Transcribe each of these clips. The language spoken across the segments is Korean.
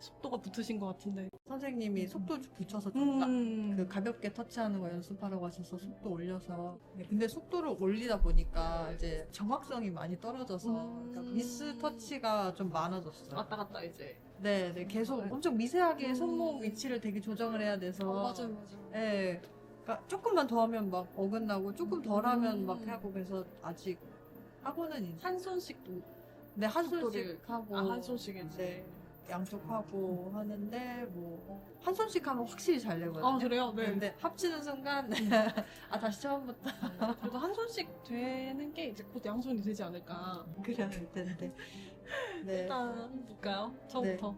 속도가 붙으신 것 같은데. 선생님이 속도 붙여서 그 가볍게 터치하는 거 연습하라고 하셔서 속도 올려서. 네, 근데 속도를 올리다 보니까 이제 정확성이 많이 떨어져서 그러니까 미스 터치가 좀 많아졌어요. 왔다 갔다 이제. 네, 네, 계속 엄청 미세하게 손목 위치를 되게 조정을 해야 돼서. 맞아요. 네, 그러니까 조금만 더 하면 막 어긋나고 조금 덜 하면 막 하고 그래서 아직 학원은 이제 한 손씩도. 네, 한 속도를- 손씩 하고 한 손씩이지. 네, 양쪽 하고 하는데 뭐 한 손씩 하면 확실히 잘 되거든요. 아, 그래요? 네. 근데 합치는 순간 아 다시 처음부터 그래도 한 손씩 되는 게 이제 곧 양손이 되지 않을까. 그래야 될 텐데. 네. 일단 볼까요? 처음부터.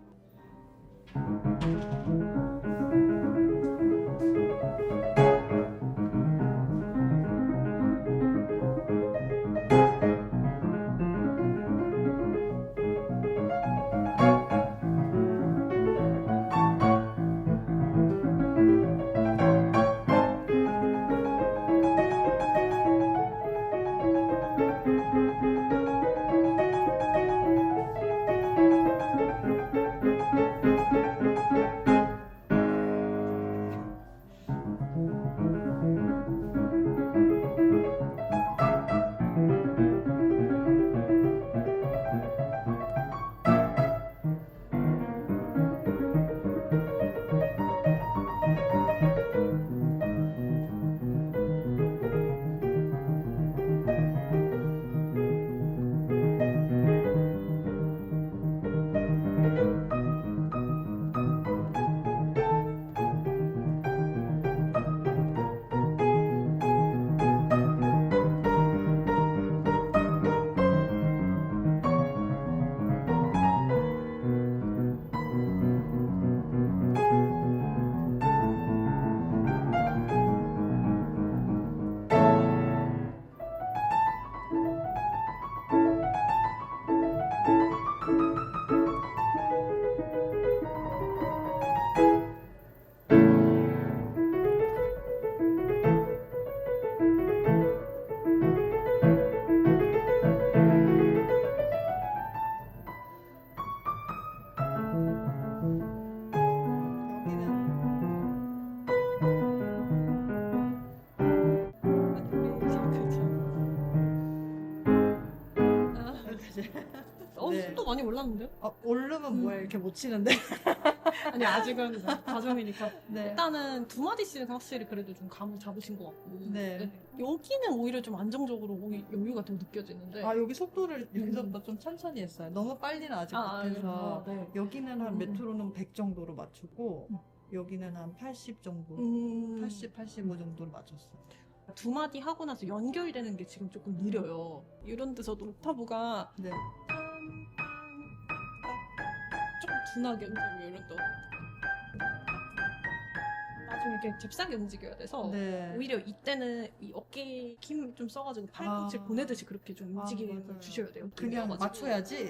네. 속도 많이 올랐는데요? 오르면 뭐야 이렇게 못 치는데. 아니, 아직은 과정이니까. 네. 일단은 두 마디씩은 확실히 그래도 좀 감을 잡으신 것 같고. 네. 여기는 오히려 좀 안정적으로 여유가 더 느껴지는데. 아 여기 속도를 여기서부터 좀 천천히 했어요. 너무 빨리는 아직 못해서. 네. 여기는 한 메트로놈 100 정도로 맞추고 여기는 한 80 정도. 80, 85 정도로 맞췄어요. 두 마디 하고 나서 연결되는 게 지금 조금 느려요. 이런 데서도 옥타브가 네. 좀 둔하게 움직여요. 이런 데 나중에 이렇게 잽싸게 움직여야 돼서 네. 오히려 이때는 이 어깨 힘 좀 써가지고 팔꿈치 보내듯이 그렇게 좀 움직이게 맞아요. 주셔야 돼요. 그냥 그래가지고. 맞춰야지.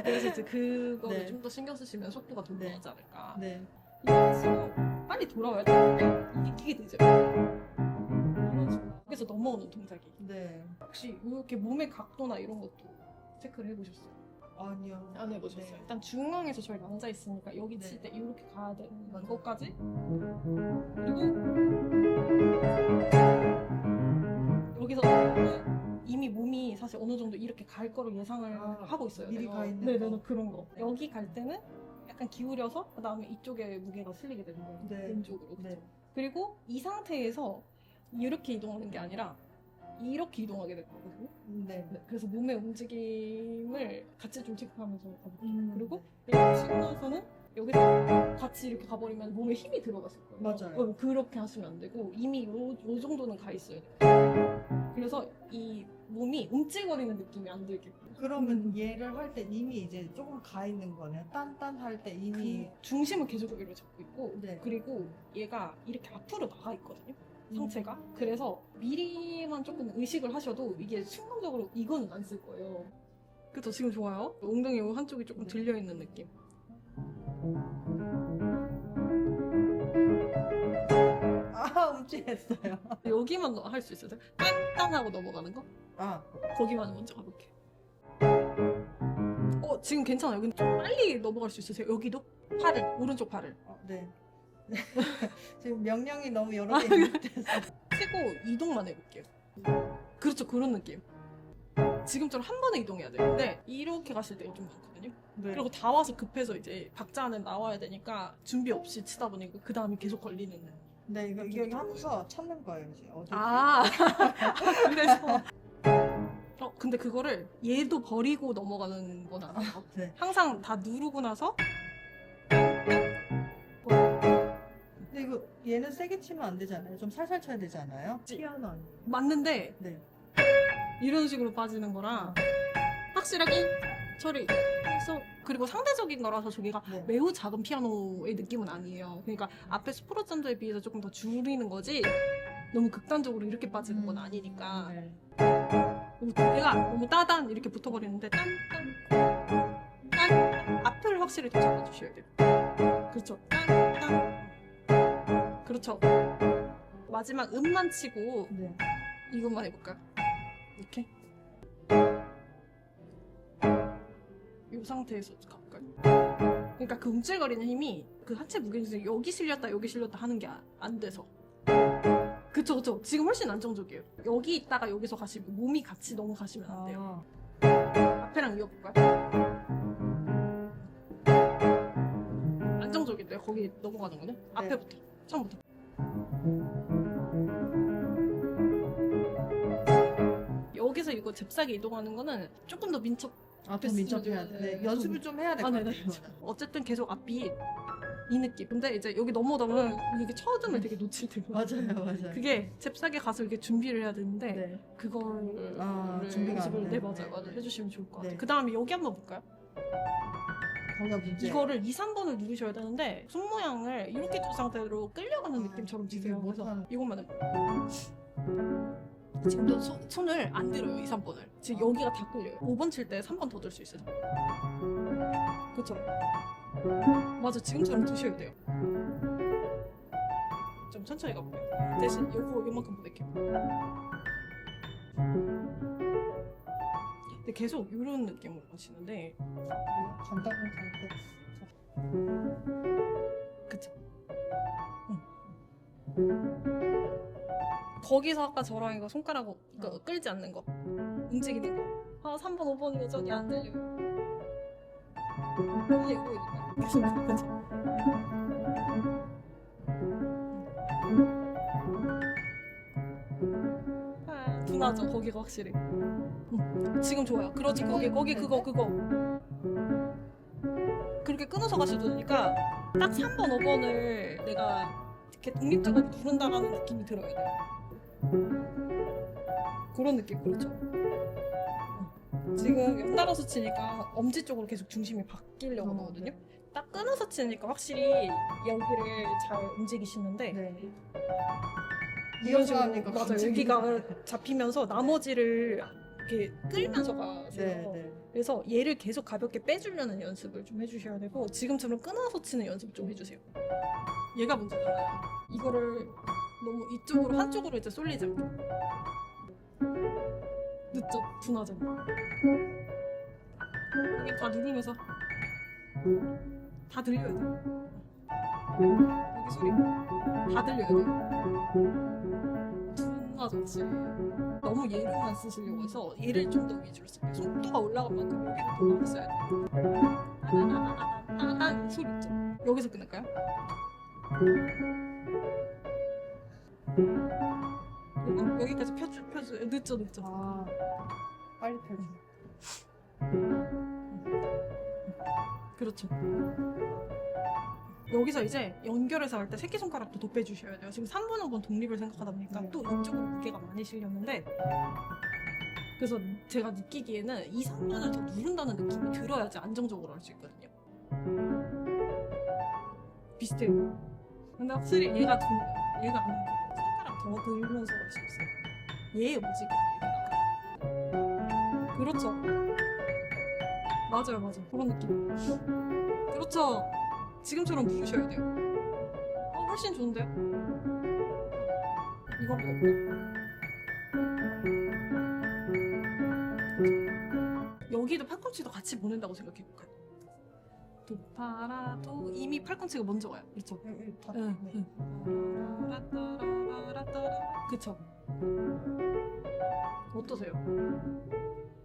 그래서 이제 그거를 네. 좀 더 신경 쓰시면 속도가 더 네. 올라가지 않을까. 네. 이게 지금 빨리 돌아와야 되는데 이게 되죠. 이런 식으로. 그래서 넘어오는 동작이. 네. 혹시 이렇게 몸의 각도나 이런 것도 체크를 해보셨어요? 아니요. 안 해보셨어요? 네. 일단 중앙에서 저희가 앉아있으니까 여기 네. 칠 때 이렇게 가야 되는 맞아요. 것까지. 그리고 여기서 이미 몸이 사실 어느 정도 이렇게 갈 거를 예상을 하고 있어요. 미리 가 있는 네, 거. 그런 거. 여기 갈 때는 약간 기울여서 그 다음에 이쪽에 무게가 실리게 되는 거예요. 네. 왼쪽으로. 그쵸? 네. 그리고 이 상태에서 이렇게 이동하는 게 아니라 이렇게 이동하게 될 거거든요. 네. 네, 그래서 몸의 움직임을 같이 좀 체크하면서 가볼게요. 그리고 이렇게 치고 나서는 여기서 같이 이렇게 가버리면 몸에 힘이 들어갔을 거예요. 맞아요. 그렇게 하시면 안 되고 이미 요 정도는 가 있어야 돼요. 그래서 이 몸이 움찔거리는 느낌이 안 들게. 그러면 얘를 할 때 이미 이제 조금 가 있는 거네요. 딴딴 할 때 이미. 중심을 계속 여기로 잡고 있고 네. 그리고 얘가 이렇게 앞으로 나가 있거든요. 상체가. 그래서 미리만 조금 의식을 하셔도 이게 순간적으로 이거는 안 쓸 거예요. 그쵸? 지금 좋아요? 엉덩이 한쪽이 조금 들려있는 느낌. 움찔했어요. 여기만 할 수 있어요. 딴딴 하고 넘어가는 거? 아, 거기만 먼저 가볼게요. 지금 괜찮아요. 근데 좀 빨리 넘어갈 수 있으세요? 여기도? 팔을, 오른쪽 팔을. 네. 지금 명령이 너무 여러 개 있는데서. 치고 이동만 해볼게요. 그렇죠, 그런 느낌. 지금처럼 한 번에 이동해야 되는데 이렇게 가실 때가 좀 많거든요. 네. 그리고 다 와서 급해서 이제 박자 안에 나와야 되니까 준비 없이 치다 보니까 그 다음에 계속 걸리는. 네, 이거 하면서 찾는 거예요, 이제. 어디 아, 그래서. 근데 그거를 얘도 버리고 넘어가는 건 아니에요. 네. 항상 다 누르고 나서. 근데 이거 얘는 세게 치면 안 되잖아요. 좀 살살 쳐야 되잖아요. 피아노 아니에요. 맞는데 네. 이런 식으로 빠지는 거랑 확실하게 처리해서, 그리고 상대적인 거라서 저기가 네. 매우 작은 피아노의 느낌은 아니에요. 그러니까 앞에 스포르잔저에 비해서 조금 더 줄이는 거지 너무 극단적으로 이렇게 빠지는 건 아니니까. 네. 너무 두 개가 너무 따단 이렇게 붙어버리는데 딴 앞을 확실히 더 잡아주셔야 돼요. 그렇죠. 딴 그렇죠. 마지막 음만 치고 네. 이것만 해볼까요? 이렇게 이 상태에서 가볼까요? 그러니까 그 움찔거리는 힘이 그 하체 무게 중에서 여기 실렸다 하는 게 안 돼서. 그쵸. 지금 훨씬 안정적이에요. 여기 있다가 여기서 가시면 몸이 같이 넘어가시면 안 돼요. 앞에랑 이어볼까요? 안정적인데요? 거기 넘어가는 거는? 앞에부터, 처음부터. 여기서 이거 잽싸게 이동하는 거는 조금 더 민첩. 더 민첩해야 돼. 네. 연습을 좀 해야 될 것 네네. 같아요. 어쨌든 계속 앞이 이 느낌. 근데 이제 여기 넘어가면 이게 쳐음을 되게 놓칠 때가 맞아요. 그게 잽싸게 가서 이렇게 준비를 해야 되는데 네. 그걸 준비가 안 연습을 돼. 맞아요. 해주시면 좋을 것 같아요. 네. 그 다음에 여기 한번 볼까요? 거기가 문제. 이거를 2, 3번을 누르셔야 되는데 손 모양을 이렇게 둔 상태로 끌려가는 느낌처럼 치세요. 이게 그래서 못하는- 이것만 해볼게요. 지금도 손을 안 들어요. 2, 3번을. 지금 여기가 다 끌려요. 5번 칠 때 3번 더 들 수 있어요. 그쵸? 맞아, 지금처럼 드셔야 돼요. 좀 천천히 가볼게요. 대신 요만큼 보낼게요. 근데 계속 이런 느낌으로 가시는데, 간단한 상태. 그쵸? 거기서 아까 저랑 이거 손가락 이거 끌지 않는 거, 움직이는 거. 3번, 5번 여전히 안 들려요. 이거 계속 그거죠. 둔하죠, 거기가 확실히. 지금 좋아요. 그렇지, 거기 그거. 그렇게 끊어서 가셔도 되니까 딱 3번, 5번을 내가 이렇게 독립적으로 누른다라는 느낌이 들어야 돼요. 그런 느낌, 그렇죠. 지금 연달아서 치니까 엄지 쪽으로 계속 중심이 바뀌려고 하거든요. 딱 끊어서 치니까 확실히 여기를 잘 움직이시는데, 네. 이런 이어서 식으로 하니까 맞아요. 갑자기- 여기가 잡히면서 나머지를 이렇게 끌면서 가세요. 네. 그래서 얘를 계속 가볍게 빼주려는 연습을 좀 해주셔야 되고, 지금처럼 끊어서 치는 연습 좀 해주세요. 얘가 문제잖아요. 이거를 너무 이쪽으로 한쪽으로 이제 쏠리지 않게. 늦죠? 둔하잖아. 여기 다 누르면서 다 들려야 돼. 여기 소리 다 들려야 돼. 둔하죠, 지금. 너무 얘를만 쓰시려고 해서 얘를 좀 더 위주로 쓸게요. 속도가 올라간 만큼 여기를 더 많이 써야 돼요. 따다다다다다다 소리 있죠? 여기서 끊을까요? 여기까지 펴주. 늦죠. 빨리 펴줘. 그렇죠. 여기서 이제 연결해서 할 때 새끼손가락도 더 빼주셔야 돼요. 지금 3번, 5번 독립을 생각하다 보니까 네. 또 이쪽으로 무게가 많이 실렸는데, 그래서 제가 느끼기에는 2, 3번을 더 누른다는 느낌이 들어야지 안정적으로 할 수 있거든요. 비슷해요. 근데 확실히 얘가 안 움직여요. 손가락 더 들면서 할 수 있어요. 얘의 움직임이 얘가. 그렇죠. 맞아요. 그런 느낌. 그렇죠. 지금처럼 누르셔야 돼요. 훨씬 좋은데요? 이거 볼까? 여기도 팔꿈치도 같이 보낸다고 생각해볼까요? 도파라도 이미 팔꿈치가 먼저 와요. 그렇죠? 그쵸? 어떠세요?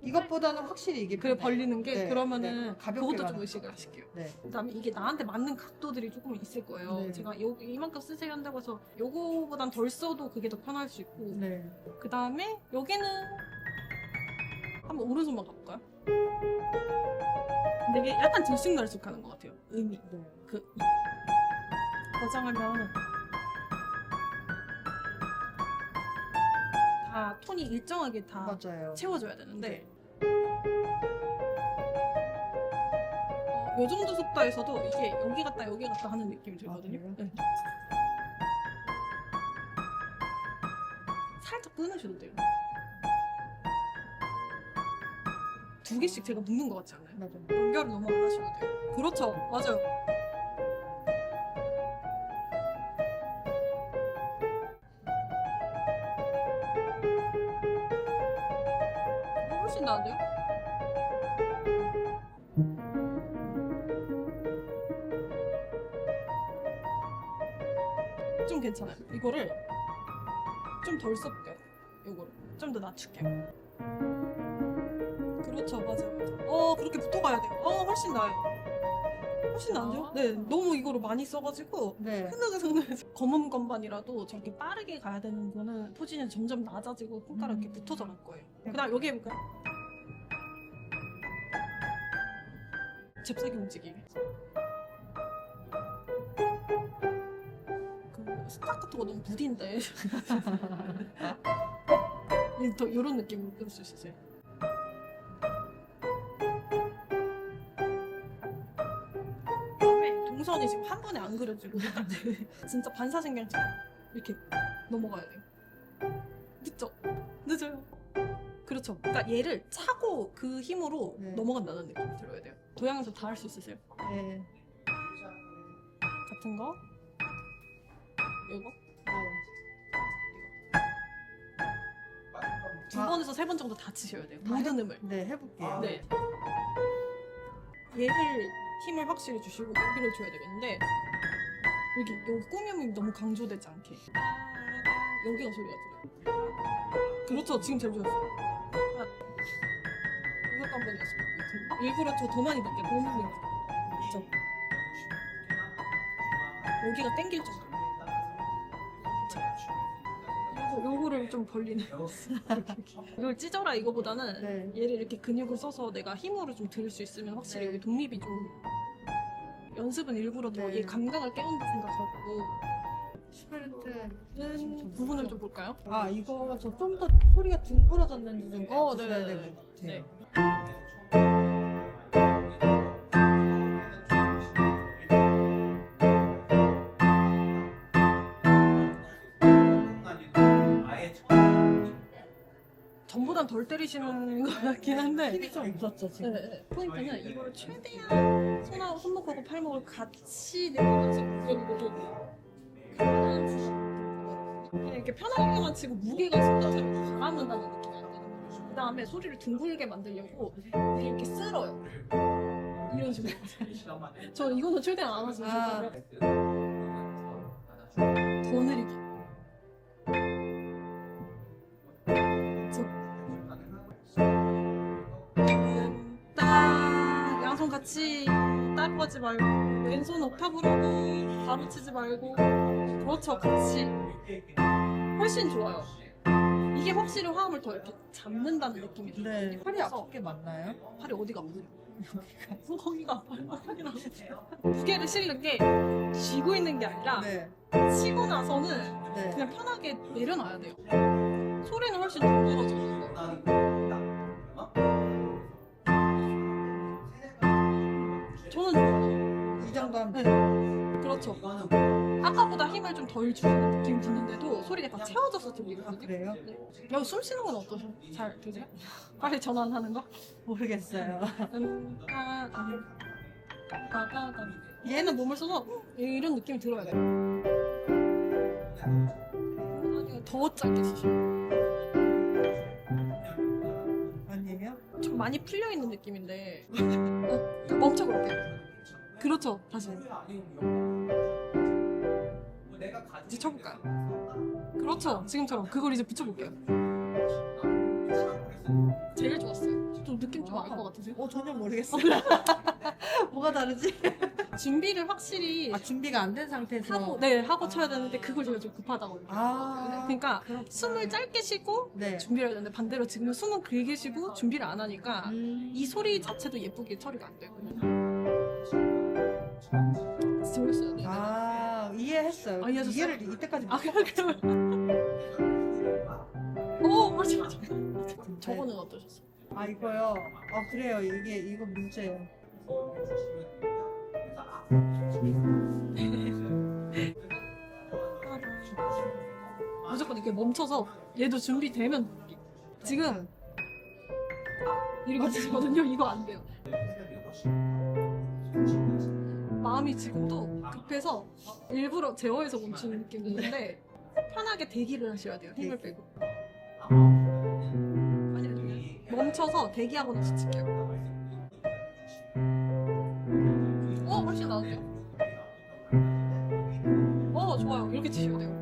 이것보다는 확실히 이게 그래 편해요. 벌리는 게 네, 그러면은 네. 가볍게 그것도 좀 가는 의식을 하실게요. 네. 그다음에 이게 나한테 맞는 각도들이 조금 있을 거예요. 네. 제가 이만큼 쓰세요 한다고 해서 요거보단 덜 써도 그게 더 편할 수 있고 네. 그다음에 여기는 한번 오른손만 가볼까요? 근데 이게 약간 들쑥날쑥하는 것 같아요. 의미. 네. 거장하면 다 톤이 일정하게 다 맞아요. 채워줘야 되는데 요 정도 속도에서도 이게 여기 갔다 여기 갔다 하는 느낌이 들거든요. 그래요? 네. 살짝 끊으셔도 돼요. 두 개씩 제가 묶는 것 같지 않아요? 맞아요. 연결을 너무 안 하셔도 돼요. 그렇죠. 맞아요. 훨씬 나은데요? 좀 괜찮아요. 이거를 좀 덜 써볼게요. 이거를 좀 더 낮출게요. 그렇죠, 맞아요. 그렇게 붙어가야 돼요. 훨씬 나아요. 훨씬 나은데요? 네, 너무 이거를 많이 써가지고 네. 흔들흔들 검은 건반이라도 저렇게 빠르게 가야 되는 거는 포지션이 점점 낮아지고 손가락 이렇게 붙어져 갈 거예요. 그다음 여기 해볼까요? 잽싸게 움직이기. 그 스타카토가 너무 무딘데. 더 이런 느낌으로 끌 수 있으세요? 그다음에 동선이 지금 한 번에 안 그려지고 진짜 반사신경처럼 이렇게 넘어가야 돼요. 늦죠? 늦어요. 그렇죠. 그러니까 얘를 차고 그 힘으로 네. 넘어간다는 느낌이 들어야 돼요. 도양에서 다 할 수 있으세요? 네. 같은 거 이거 두 아. 번에서 세 번 정도 다 치셔야 돼요. 모든 음을. 네, 해볼게요. 네. 얘를 힘을 확실히 주시고 여기를 줘야 되겠는데 여기 꾸밈이 너무 강조되지 않게 여기가 소리가 들어요. 그렇죠. 지금 제일 좋았어요. 이것도 한번 연습해볼게요. 일부러 저 더 많이 넣게 더 많이 넣게. 그렇죠. 여기가 땡길 정도. 요거를 좀 벌리는. 이걸 찢어라 이거보다는 네. 얘를 이렇게 근육을 써서 내가 힘으로 좀 들을 수 있으면 확실히 여기 독립이 좀 연습은 일부러 더 네. 얘 감각을 깨운다 생각하고 스프린트 부분을 좀 볼까요? 아 이거 저 좀 더 소리가 둥그러졌는지 좀 네, 봐주셔야 될 것 같아요. 네. 전보단 덜 때리시는 것 같긴 한데 힘이 좀 없었죠 지금. 네, 포인트는 이걸 최대한 손목하고 팔목을 같이 내려가서 그리고 그냥 이렇게 편하게만 치고 무게가 손가락에 가라앉는다는 느낌이 안 드는 거예요. 그 다음에 소리를 둥글게 만들려고 이렇게 쓸어요. 이런 식으로. 저 이거는 최대한 안 하시는 아. 거예요. 더 느리게. 딱 양손 같이 따로 하지 말고 왼손 옥타브로 하고 바로 치지 말고 그렇죠 같이 훨씬 좋아요. 이게 확실히 화음을 더 이렇게 잡는다는 느낌이 들어요. 네. 팔이 아픈 게 맞나요? 팔이 어디가 아프세요? 거기가 아파요. 팔이 아프세요. 무게를 실는 게 쥐고 있는 게 아니라 네. 치고 나서는 네. 그냥 편하게 내려놔야 돼요. 소리는 훨씬 둥그러져요. 저는 좋아요. 이 정도 하면 네. 그렇죠. 아까보다 힘을 좀 덜 주는 느낌이 드는데도 소리가 다 채워져서 들리거든요. 그래요? 네. 여기 숨 쉬는 건 어떠세요? 잘 되세요? 빨리 전환하는 거? 모르겠어요. 얘는 몸을 써서 이런 느낌이 들어야 돼요. 아니요, 더 짧게 치시면 아니에요? 좀 많이 풀려있는 느낌인데 멈춰볼게요. 그렇죠. 다시 이제 쳐볼까요? 그렇죠. 지금처럼 그걸 이제 붙여볼게요. 제일 좋았어요. 좀 느낌 좀 알 것 같으세요? 전혀 모르겠어요. 뭐가 다르지? 준비를 확실히 준비가 안 된 상태에서 하고 쳐야 되는데 그걸 제가 좀 급하다고 느꼈어요. 그러니까 숨을 짧게 쉬고 네. 준비를 해야 되는데 반대로 지금은 숨은 길게 쉬고 준비를 안 하니까 이 소리 자체도 예쁘게 처리가 안 되고 재밌어요. 네. 이해했어요. 이해하셨어요? 이해를 이때까지 그러면 오 맞아. 저거는 어떠셨어요? 이거요. 그래요. 이거 문제예요. 무조건 이렇게 멈춰서 얘도 준비되면 지금 이렇게 치거든요. 이거 안 돼요. 마음이 지금도 급해서 일부러 제어해서 멈추는 느낌이었는데 편하게 대기를 하셔야 돼요. 힘을 빼고. 아니 멈춰서 대기하고 나서 칠게요. 훨씬 나은데요? 좋아요. 이렇게 치셔야 돼요.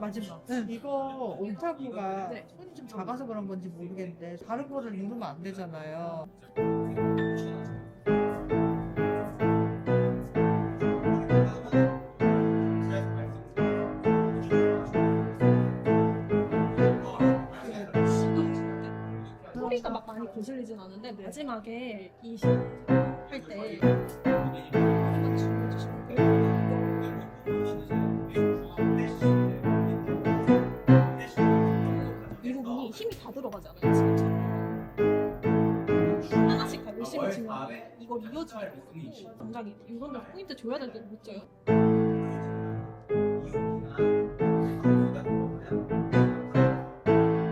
마지막. 네. 이거 옥타브가 네. 손이 좀 작아서 그런 건지 모르겠는데 다른 거를 누르면 안 되잖아요. 소리가 막 많이 거슬리진 않은데 마지막에 이 할 때 한번 줄여주시면 이 부분이 힘이 다 들어가지 않아요 지금처럼 하나씩 다 열심히 치면 이걸 이어주게 되거든요. 굉장히 이거는 포인트 줘야 될 때 못 줘요.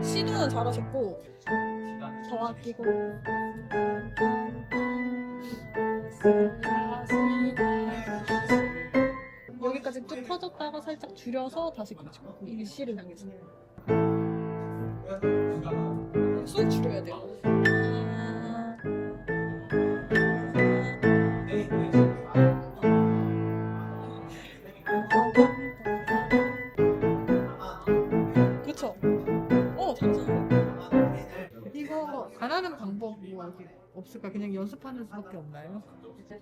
시도는 잘하셨고 더 아끼고 여기까지 쭉 터졌다가 살짝 줄여서 다시 그치고 이게 C를 향해서 쑥 줄여야 돼요. 그쵸? 잘하시는데? 이거 안 하는 방법 뭐 없을까? 그냥 연습하는 수밖에 없나요?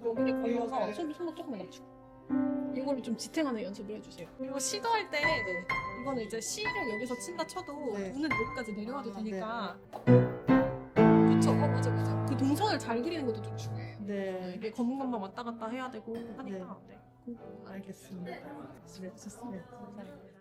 여기에 걸려서 손목 조금만 낮추고 이거를 좀 지탱하는 연습을 해주세요. 그리고 시도할 때 이거는 이제 C를 여기서 친다 쳐도 네. 눈은 여기까지 내려와도 되니까 네. 그쵸? 맞아. 그 동선을 잘 그리는 것도 좀 중요해요. 네. 이게 걷는 것만 왔다 갔다 해야 되고 하니까 네. 알겠습니다. 네. 네. 감사합니다.